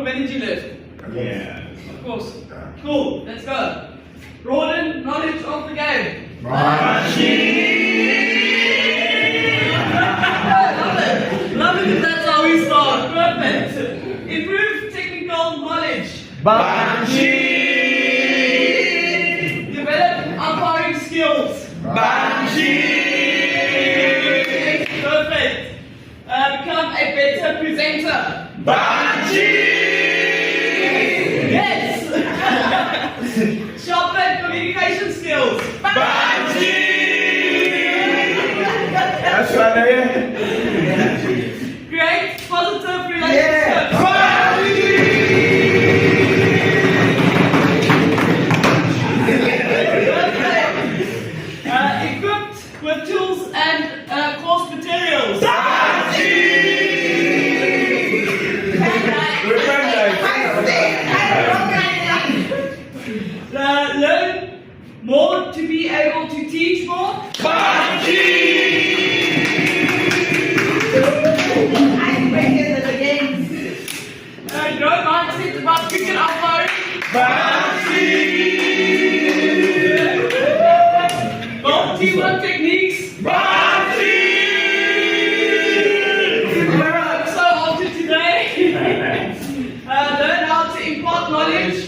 Where did you live? Yeah. Of course. Cool, let's go. Broaden knowledge of the game. Love it if that's how we start. Perfect. Improve technical knowledge. Develop umpiring skills. Perfect. Become a better presenter. Yes. Sharpen communication skills. That's right. Create positive relationships. Equipped with tools and course materials. Learn more to be able to teach more. Grow mindset about cricket umpiring. Build teamwork techniques. So after today, learn how to impart knowledge.